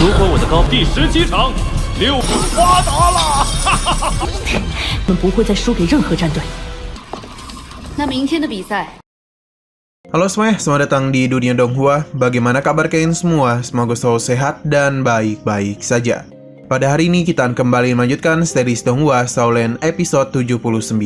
如果我的高第17场6发达了，我们不会再输给任何战队。那明天的比赛， Halo semuanya, selamat datang di Dunia Donghua. Bagaimana kabar kalian semua? Semoga selalu sehat dan baik-baik saja. Pada hari ini kita akan kembali melanjutkan series Donghua Shaolin episode 79.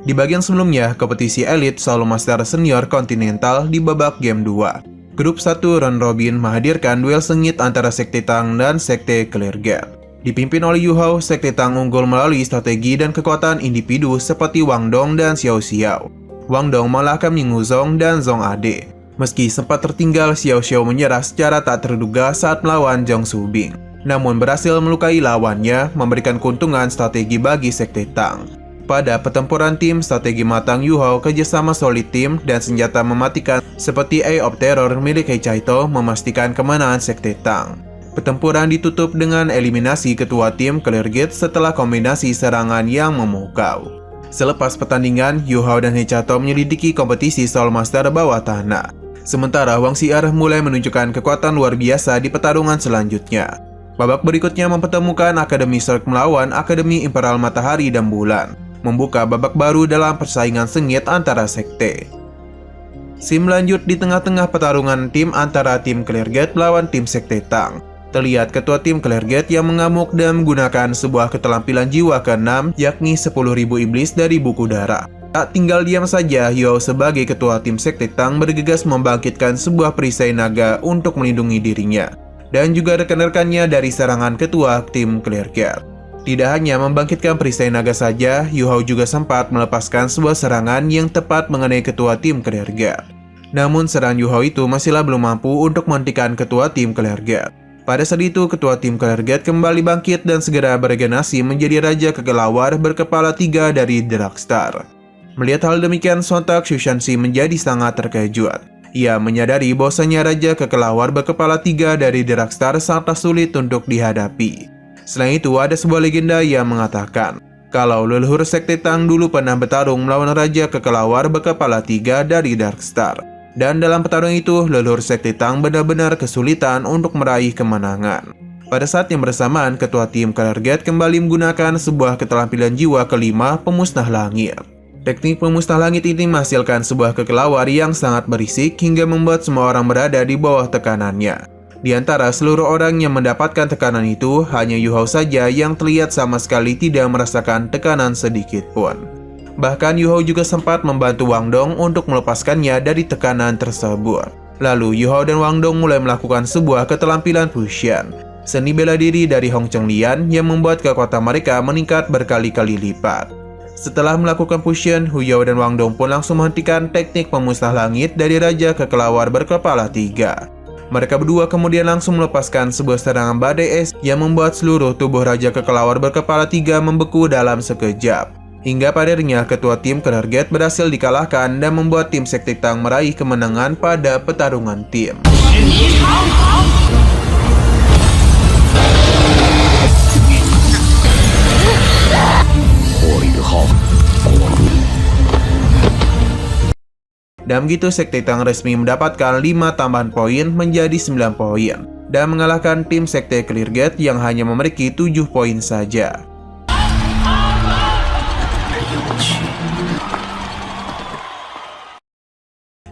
Di bagian sebelumnya, kompetisi elit Shaolin Master Senior Continental di babak game 2. Grup 1 round robin menghadirkan duel sengit antara Sekte Tang dan Sekte Cleargate. Dipimpin oleh Yu Hao, Sekte Tang unggul melalui strategi dan kekuatan individu seperti Wang Dong dan Xiao Xiao. Wang Dong mengalahkan Ming Wuzong dan Zhong Ade. Meski sempat tertinggal, Xiao Xiao menyerah secara tak terduga saat melawan Zhong Subing. Namun berhasil melukai lawannya, memberikan keuntungan strategi bagi Sekte Tang. Pada pertempuran tim, strategi matang Yu Hao, kerjasama solid tim, dan senjata mematikan seperti Eye of Terror milik He Chaito memastikan kemenangan Sekte Tang. Pertempuran ditutup dengan eliminasi ketua tim Cleargate setelah kombinasi serangan yang memukau. Selepas pertandingan, Yu Hao dan He Chaito menyelidiki kompetisi Soul Master bawah tanah. Sementara Wang Xi'er mulai menunjukkan kekuatan luar biasa di pertarungan selanjutnya. Babak berikutnya mempertemukan Akademi Shulk melawan Akademi Imperial Matahari dan Bulan, membuka babak baru dalam persaingan sengit antara sekte. Scene lanjut di tengah-tengah pertarungan tim antara tim Cleargate melawan tim Sekte Tang. Terlihat ketua tim Cleargate yang mengamuk dan menggunakan sebuah keterampilan jiwa ke-6, yakni 10.000 iblis dari buku darah. Tak tinggal diam saja, Yu Hao sebagai ketua tim Sekte Tang bergegas membangkitkan sebuah perisai naga untuk melindungi dirinya, dan juga rekan-rekannya dari serangan ketua tim Cleargate. Tidak hanya membangkitkan perisai naga saja, Yu Hao juga sempat melepaskan sebuah serangan yang tepat mengenai ketua tim Cleargate. Namun serangan Yu Hao itu masihlah belum mampu untuk menghentikan ketua tim Cleargate. Pada saat itu, ketua tim Cleargate kembali bangkit dan segera beregenerasi menjadi Raja Kekelawar berkepala 3 dari Darkstar. Melihat hal demikian, sontak Xu Shanxi menjadi sangat terkejut. Ia menyadari bahwasanya Raja Kekelawar berkepala 3 dari Darkstar sangat sulit untuk dihadapi. Selain itu, ada sebuah legenda yang mengatakan kalau leluhur Sekte Tang dulu pernah bertarung melawan Raja Kekelawar berkepala 3 dari Darkstar. Dan dalam pertarungan itu, leluhur Sekte Tang benar-benar kesulitan untuk meraih kemenangan. Pada saat yang bersamaan, ketua tim Cleargate kembali menggunakan sebuah keterampilan jiwa kelima, Pemusnah Langit. Teknik Pemusnah Langit ini menghasilkan sebuah kekelawar yang sangat berisik hingga membuat semua orang berada di bawah tekanannya. Di antara seluruh orang yang mendapatkan tekanan itu, hanya Yu Hao saja yang terlihat sama sekali tidak merasakan tekanan sedikit pun. Bahkan Yu Hao juga sempat membantu Wang Dong untuk melepaskannya dari tekanan tersebut. Lalu Yu Hao dan Wang Dong mulai melakukan sebuah keterampilan fusion, seni bela diri dari Hong Cheng Lian yang membuat kekuatan mereka meningkat berkali-kali lipat. Setelah melakukan fusion, Hu Yao dan Wang Dong pun langsung menghentikan teknik Pemusnah Langit dari Raja Kekelawar berkepala 3. Mereka berdua kemudian langsung melepaskan sebuah serangan badai es yang membuat seluruh tubuh Raja Kekelawar berkepala 3 membeku dalam sekejap. Hingga pada akhirnya ketua tim Cleargate berhasil dikalahkan dan membuat tim Sekte Tang meraih kemenangan pada pertarungan tim. Dan begitu Sekte Tang resmi mendapatkan 5 tambahan poin menjadi 9 poin dan mengalahkan tim Sekte Cleargate yang hanya memiliki 7 poin saja.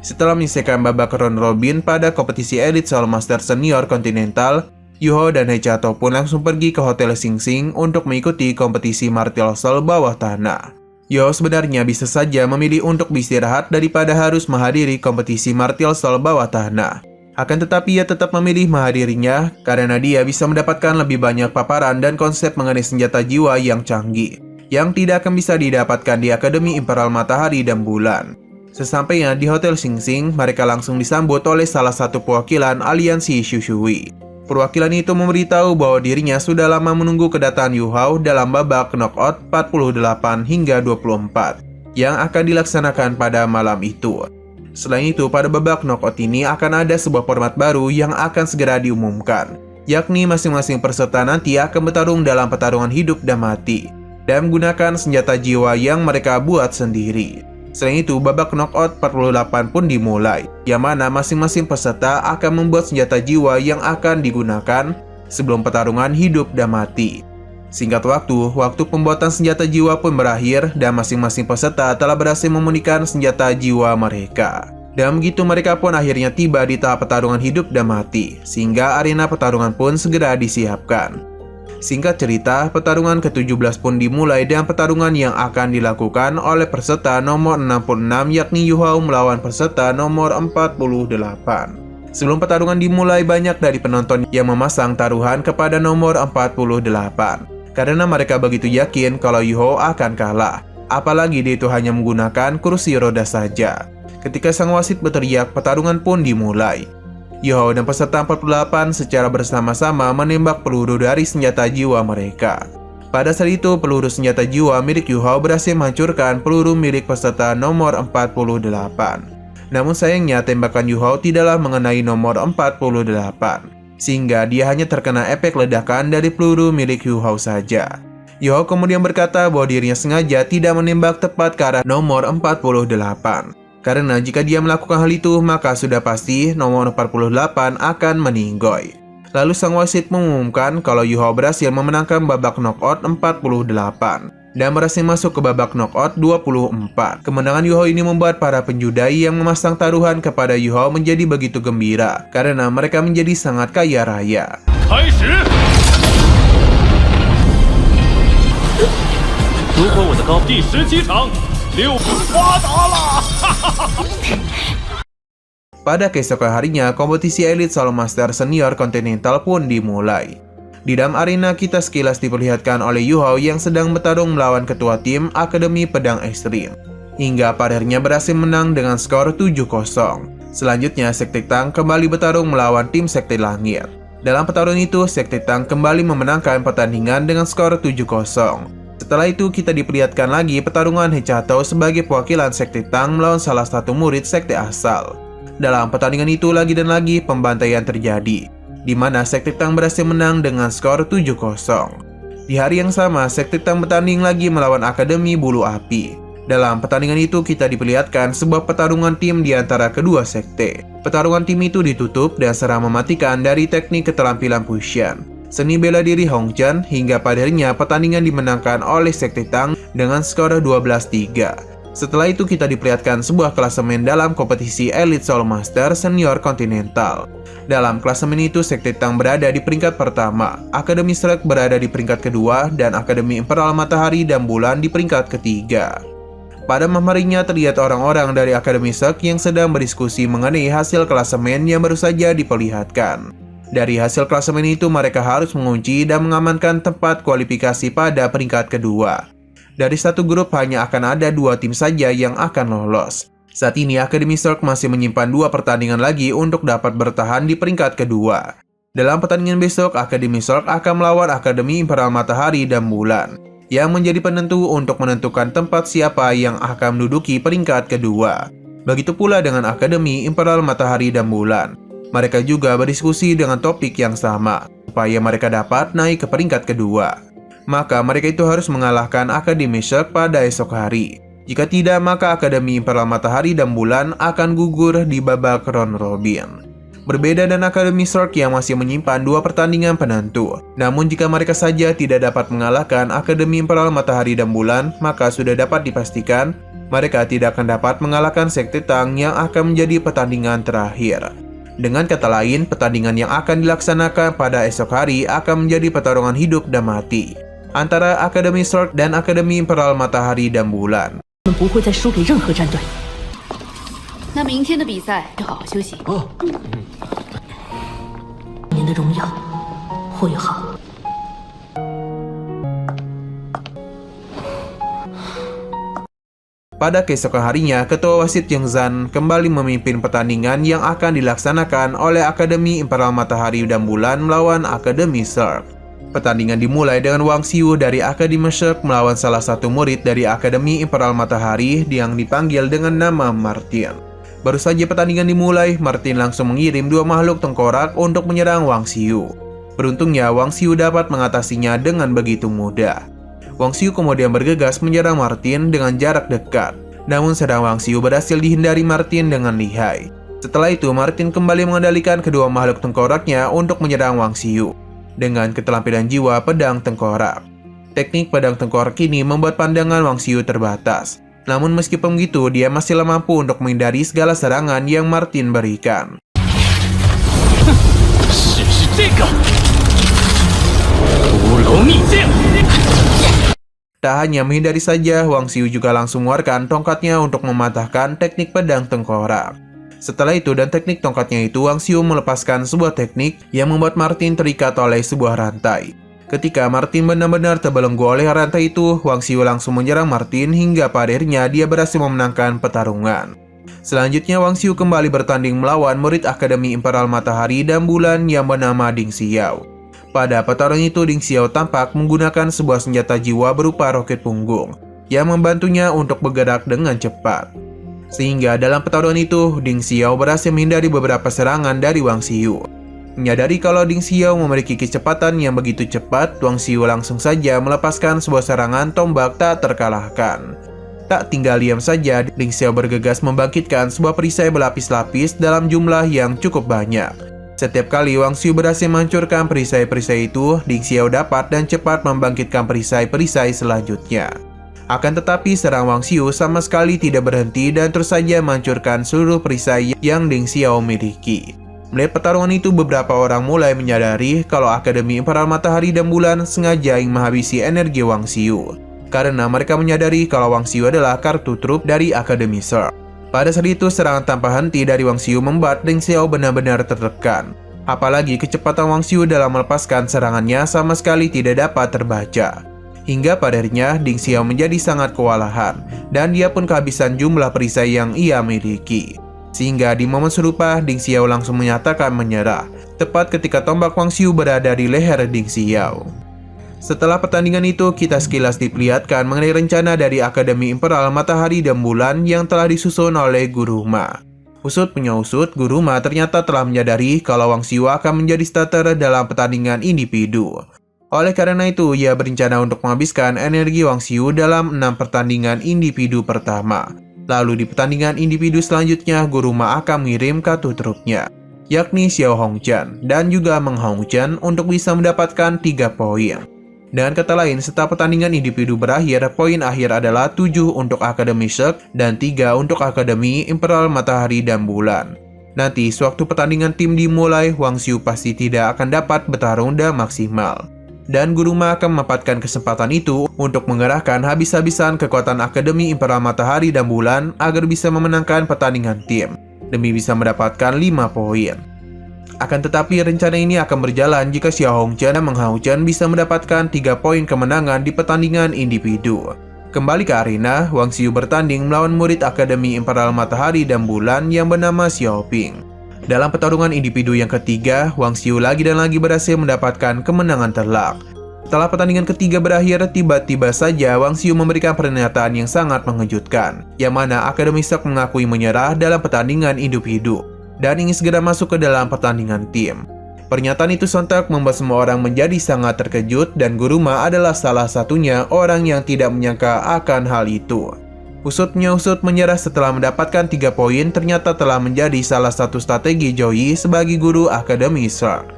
Setelah menyelesaikan babak round robin pada kompetisi elit Soul Master Senior Continental, Yu Hao dan He Chaito pun langsung pergi ke Hotel Sing Sing untuk mengikuti kompetisi Martial Soul bawah tanah. Yu Hao sebenarnya bisa saja memilih untuk beristirahat daripada harus menghadiri kompetisi Martial Soul bawah tanah. Akan tetapi ia tetap memilih menghadirinya karena dia bisa mendapatkan lebih banyak paparan dan konsep mengenai senjata jiwa yang canggih, yang tidak akan bisa didapatkan di Akademi Imperial Matahari dan Bulan. Sesampainya di Hotel Sing Sing, mereka langsung disambut oleh salah satu perwakilan aliansi Shushui. Perwakilan itu memberitahu bahwa dirinya sudah lama menunggu kedatangan Yu Hao dalam babak knockout 48 hingga 24 yang akan dilaksanakan pada malam itu. Selain itu, pada babak knockout ini akan ada sebuah format baru yang akan segera diumumkan, yakni masing-masing peserta nanti akan bertarung dalam pertarungan hidup dan mati dan menggunakan senjata jiwa yang mereka buat sendiri. Selain itu, babak knockout 48 pun dimulai, yang mana masing-masing peserta akan membuat senjata jiwa yang akan digunakan sebelum pertarungan hidup dan mati. Singkat waktu pembuatan senjata jiwa pun berakhir dan masing-masing peserta telah berhasil memunikan senjata jiwa mereka. Dan begitu mereka pun akhirnya tiba di tahap pertarungan hidup dan mati, sehingga arena pertarungan pun segera disiapkan. Singkat cerita, pertarungan ke-17 pun dimulai dengan pertarungan yang akan dilakukan oleh peserta nomor 66 yakni Yu Hao melawan peserta nomor 48. Sebelum pertarungan dimulai, banyak dari penonton yang memasang taruhan kepada nomor 48 karena mereka begitu yakin kalau Yu Hao akan kalah, apalagi dia itu hanya menggunakan kursi roda saja. Ketika sang wasit berteriak, pertarungan pun dimulai. Yu Hao dan peserta 48 secara bersama-sama menembak peluru dari senjata jiwa mereka. Pada saat itu, peluru senjata jiwa milik Yu Hao berhasil menghancurkan peluru milik peserta nomor 48. Namun sayangnya tembakan Yu Hao tidaklah mengenai nomor 48, sehingga dia hanya terkena efek ledakan dari peluru milik Yu Hao saja. Yu Hao kemudian berkata bahwa dirinya sengaja tidak menembak tepat ke arah nomor 48. Karena jika dia melakukan hal itu, maka sudah pasti nomor 48 akan meninggoy. Lalu sang wasit mengumumkan kalau Yu Hao berhasil memenangkan babak knockout 48 dan berhasil masuk ke babak knockout 24. Kemenangan Yu Hao ini membuat para penjudai yang memasang taruhan kepada Yu Hao menjadi begitu gembira karena mereka menjadi sangat kaya raya. 开始！如果我的高第17场6发达了！ Pada keesokan harinya, kompetisi Elite Soul Master Senior Continental pun dimulai. Di dalam arena kita sekilas diperlihatkan oleh Yu Hao yang sedang bertarung melawan ketua tim Akademi Pedang Ekstrim, hingga pada akhirnya berhasil menang dengan skor 7-0. Selanjutnya, Sekte Tang kembali bertarung melawan tim Sekte Langit. Dalam pertarungan itu, Sekte Tang kembali memenangkan pertandingan dengan skor 7-0. Setelah itu, kita diperlihatkan lagi pertarungan Hechato sebagai perwakilan Sekte Tang melawan salah satu murid Sekte Asal. Dalam pertandingan itu lagi dan lagi pembantaian terjadi, di mana Sekte Tang berhasil menang dengan skor 7-0. Di hari yang sama, Sekte Tang bertanding lagi melawan Akademi Bulu Api. Dalam pertandingan itu kita diperlihatkan sebuah pertarungan tim di antara kedua sekte. Pertarungan tim itu ditutup dan serang mematikan dari teknik keterampilan Fusion, seni bela diri Hongchen, hingga pada akhirnya pertandingan dimenangkan oleh Sekte Tang dengan skor 12-3. Setelah itu kita diperlihatkan sebuah klasemen dalam kompetisi Elite Soul Master Senior Continental. Dalam klasemen itu, Sekte Tang berada di peringkat pertama, Akademi Shrek berada di peringkat kedua, dan Akademi Imperial Matahari dan Bulan di peringkat ketiga. Pada malam harinya terlihat orang-orang dari Akademi Shrek yang sedang berdiskusi mengenai hasil klasemen yang baru saja diperlihatkan. Dari hasil klasemen itu mereka harus mengunci dan mengamankan tempat kualifikasi pada peringkat kedua. Dari satu grup hanya akan ada 2 tim saja yang akan lolos. Saat ini Akademi Shrek masih menyimpan 2 pertandingan lagi untuk dapat bertahan di peringkat kedua. Dalam pertandingan besok, Akademi Shrek akan melawan Akademi Imperial Matahari dan Bulan, yang menjadi penentu untuk menentukan tempat siapa yang akan menduduki peringkat kedua. Begitu pula dengan Akademi Imperial Matahari dan Bulan. Mereka juga berdiskusi dengan topik yang sama, supaya mereka dapat naik ke peringkat kedua. Maka mereka itu harus mengalahkan Akademi Shrek pada esok hari. Jika tidak, maka Akademi Imperial Matahari dan Bulan akan gugur di babak round robin. Berbeda dengan Akademi Shrek yang masih menyimpan 2 pertandingan penentu. Namun jika mereka saja tidak dapat mengalahkan Akademi Imperial Matahari dan Bulan, maka sudah dapat dipastikan mereka tidak akan dapat mengalahkan Sekte Tang yang akan menjadi pertandingan terakhir. Dengan kata lain, pertandingan yang akan dilaksanakan pada esok hari akan menjadi pertarungan hidup dan mati antara Akademi Shrek dan Akademi Imperial Matahari dan Bulan. 我们不会再输给任何战队。 那明天的比赛就好好休息。您的荣耀会好。 Pada keesokan harinya, Ketua Wasit Yang Zhan kembali memimpin pertandingan yang akan dilaksanakan oleh Akademi Imperial Matahari dan Bulan melawan Akademi Shrek. Pertandingan dimulai dengan Wang Xiu dari Akademi Shrek melawan salah satu murid dari Akademi Imperial Matahari yang dipanggil dengan nama Martin. Baru saja pertandingan dimulai, Martin langsung mengirim 2 makhluk tengkorak untuk menyerang Wang Xiu. Beruntungnya, Wang Xiu dapat mengatasinya dengan begitu mudah. Wang Xiu kemudian bergegas menyerang Martin dengan jarak dekat. Namun sedang Wang Xiu berhasil dihindari Martin dengan lihai. Setelah itu, Martin kembali mengendalikan kedua makhluk tengkoraknya untuk menyerang Wang Xiu. dengan keterampilan jiwa pedang tengkorak. Teknik pedang tengkorak ini membuat pandangan Wang Xiu terbatas. Namun meskipun begitu, dia masih mampu untuk menghindari segala serangan yang Martin berikan. Tak hanya menghindari saja, Wang Xiu juga langsung mengeluarkan tongkatnya untuk mematahkan teknik pedang tengkorak. Setelah itu dan teknik tongkatnya itu, Wang Xiu melepaskan sebuah teknik yang membuat Martin terikat oleh sebuah rantai. Ketika Martin benar-benar terbelenggu oleh rantai itu, Wang Xiu langsung menyerang Martin hingga pada akhirnya dia berhasil memenangkan pertarungan. Selanjutnya Wang Xiu kembali bertanding melawan murid Akademi Imperial Matahari dan Bulan yang bernama Ding Xiao. Pada pertarungan itu, Ding Xiao tampak menggunakan sebuah senjata jiwa berupa roket punggung yang membantunya untuk bergerak dengan cepat. Sehingga dalam pertarungan itu, Ding Xiao berhasil menghindari beberapa serangan dari Wang Xiu. Menyadari kalau Ding Xiao memiliki kecepatan yang begitu cepat, Wang Xiu langsung saja melepaskan sebuah serangan tombak tak terkalahkan. Tak tinggal diam saja, Ding Xiao bergegas membangkitkan sebuah perisai berlapis-lapis dalam jumlah yang cukup banyak. Setiap kali Wang Xiu berhasil menghancurkan perisai-perisai itu, Ding Xiao dapat dan cepat membangkitkan perisai-perisai selanjutnya. Akan tetapi serang Wang Xiu sama sekali tidak berhenti dan terus saja menghancurkan seluruh perisai yang Ding Xiao miliki. Melihat pertarungan itu, beberapa orang mulai menyadari kalau Akademi Imperial Matahari dan Bulan sengaja ingin menghabisi energi Wang Xiu. Karena mereka menyadari kalau Wang Xiu adalah kartu truf dari Akademi Zerg. Pada saat itu, serangan tanpa henti dari Wang Xiu membuat Ding Xiao benar-benar tertekan. Apalagi kecepatan Wang Xiu dalam melepaskan serangannya sama sekali tidak dapat terbaca. Hingga pada akhirnya Ding Xiao menjadi sangat kewalahan dan dia pun kehabisan jumlah perisai yang ia miliki. Sehingga di momen serupa, Ding Xiao langsung menyatakan menyerah, tepat ketika tombak Wang Xiu berada di leher Ding Xiao. Setelah pertandingan itu, kita sekilas diperlihatkan mengenai rencana dari Akademi Imperial Matahari dan Bulan yang telah disusun oleh Guru Ma. Usut punya usut, Guru Ma ternyata telah menyadari kalau Wang Xiu akan menjadi starter dalam pertandingan individu. Oleh karena itu, ia berencana untuk menghabiskan energi Wang Xiu dalam 6 pertandingan individu pertama. Lalu di pertandingan individu selanjutnya, Guru Ma akan mengirim kartu trupnya, yakni Xiao Hongqian dan juga Meng Hongqian untuk bisa mendapatkan 3 poin. Dengan kata lain, setelah pertandingan individu berakhir, poin akhir adalah 7 untuk Akademi Zerg dan 3 untuk Akademi Imperial Matahari dan Bulan. Nanti, sewaktu pertandingan tim dimulai, Wang Xiu pasti tidak akan dapat bertarung dengan maksimal. Dan Guru Ma akan memanfaatkan kesempatan itu untuk mengerahkan habis-habisan kekuatan Akademi Imperial Matahari dan Bulan agar bisa memenangkan pertandingan tim, demi bisa mendapatkan 5 poin. Akan tetapi rencana ini akan berjalan jika Xiao Hongqian dan Meng Hongqian bisa mendapatkan 3 poin kemenangan di pertandingan individu. Kembali ke arena, Wang Xiu bertanding melawan murid Akademi Imperial Matahari dan Bulan yang bernama Xiao Ping. Dalam pertarungan individu yang ketiga, Wang Xiu lagi dan lagi berhasil mendapatkan kemenangan telak. Setelah pertandingan ketiga berakhir, tiba-tiba saja Wang Xiu memberikan pernyataan yang sangat mengejutkan, yang mana Akademi Zerg mengakui menyerah dalam pertandingan individu dan ingin segera masuk ke dalam pertandingan tim. Pernyataan itu sontak membuat semua orang menjadi sangat terkejut dan Guru Ma adalah salah satunya orang yang tidak menyangka akan hal itu. Usut menyerah setelah mendapatkan 3 poin ternyata telah menjadi salah satu strategi Joey sebagai guru Akademi Zerg.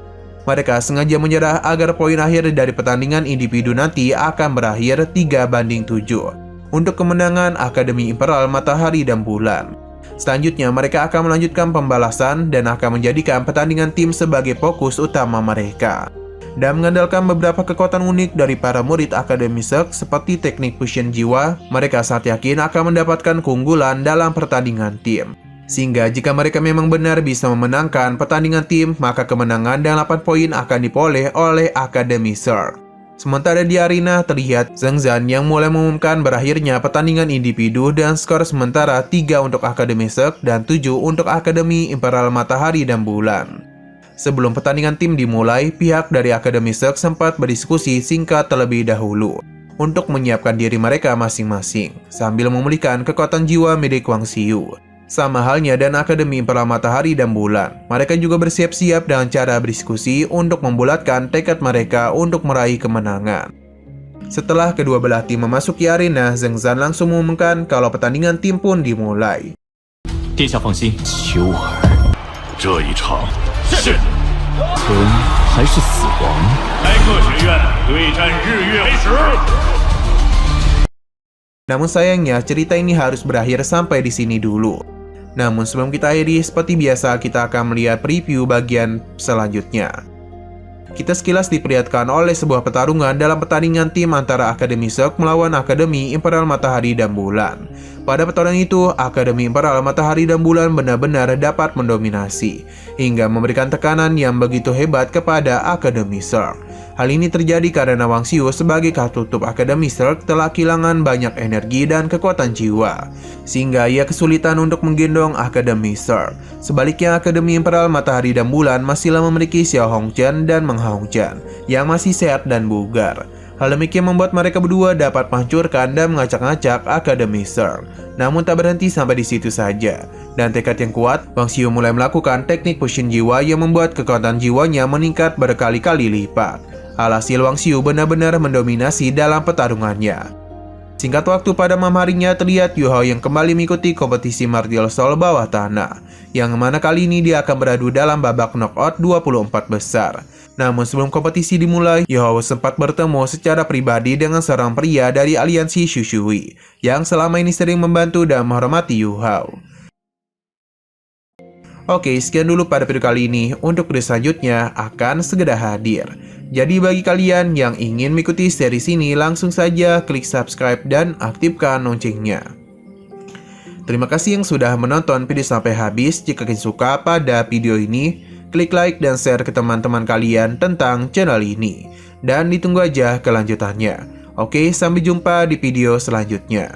Mereka sengaja menyerah agar poin akhir dari pertandingan individu nanti akan berakhir 3-7 untuk kemenangan Akademi Imperial Matahari dan Bulan. Selanjutnya mereka akan melanjutkan pembalasan dan akan menjadikan pertandingan tim sebagai fokus utama mereka. Dan mengandalkan beberapa kekuatan unik dari para murid Akademi Zerg seperti teknik fusion jiwa, mereka sangat yakin akan mendapatkan keunggulan dalam pertandingan tim. Sehingga jika mereka memang benar bisa memenangkan pertandingan tim, maka kemenangan dan 8 poin akan diperoleh oleh Akademi Zerg. Sementara di arena terlihat Zheng Zhan yang mulai mengumumkan berakhirnya pertandingan individu dan skor sementara 3 untuk Akademi Zerg dan 7 untuk Akademi Imperial Matahari dan Bulan. Sebelum pertandingan tim dimulai, pihak dari Akademi Zerg sempat berdiskusi singkat terlebih dahulu untuk menyiapkan diri mereka masing-masing sambil memulihkan kekuatan jiwa milik Wang Xiu. Sama halnya dan Akademi Imperial Matahari dan Bulan, mereka juga bersiap-siap dengan cara berdiskusi untuk membulatkan tekad mereka untuk meraih kemenangan. Setelah kedua belah tim memasuki arena, Zheng Zhan langsung mengumumkan kalau pertandingan tim pun dimulai. 殿下放心，秋儿，这一场是吞还是死亡？来各学院对战日月开始。 Namun sayangnya cerita ini harus berakhir sampai di sini dulu. Namun sebelum kita akhiri, seperti biasa kita akan melihat preview bagian selanjutnya. Kita sekilas diperlihatkan oleh sebuah pertarungan dalam pertandingan tim antara Akademi Silk melawan Akademi Imperial Matahari dan Bulan. Pada pertarungan itu, Akademi Imperial Matahari dan Bulan benar-benar dapat mendominasi, hingga memberikan tekanan yang begitu hebat kepada Akademi Silk. Hal ini terjadi karena Wang Xiu sebagai katutup Akademi Silk telah kehilangan banyak energi dan kekuatan jiwa, sehingga ia kesulitan untuk menggendong Akademi Silk. Sebaliknya, Akademi Imperial Matahari dan Bulan masihlah memiliki Xiao Hongqian dan Meng Hongqian yang masih sehat dan bugar. Hal demikian membuat mereka berdua dapat menghancurkan dan mengacak-ngacak Akademi Silk. Namun tak berhenti sampai di situ saja. Dan tekad yang kuat, Wang Xiu mulai melakukan teknik pushin jiwa yang membuat kekuatan jiwanya meningkat berkali-kali lipat. Alhasil Wang Xiu benar-benar mendominasi dalam pertarungannya. Singkat waktu pada malam harinya terlihat Yu Hao yang kembali mengikuti kompetisi Martial Soul bawah tanah, yang mana kali ini dia akan beradu dalam babak knockout 24 besar. Namun sebelum kompetisi dimulai, Yu Hao sempat bertemu secara pribadi dengan seorang pria dari aliansi Shushui, yang selama ini sering membantu dan menghormati Yu Hao. Oke, sekian dulu pada video kali ini. Untuk video selanjutnya akan segera hadir. Jadi bagi kalian yang ingin mengikuti series ini, langsung saja klik subscribe dan aktifkan loncengnya. Terima kasih yang sudah menonton video sampai habis. Jika kalian suka pada video ini, klik like dan share ke teman-teman kalian tentang channel ini. Dan ditunggu aja kelanjutannya. Oke, sampai jumpa di video selanjutnya.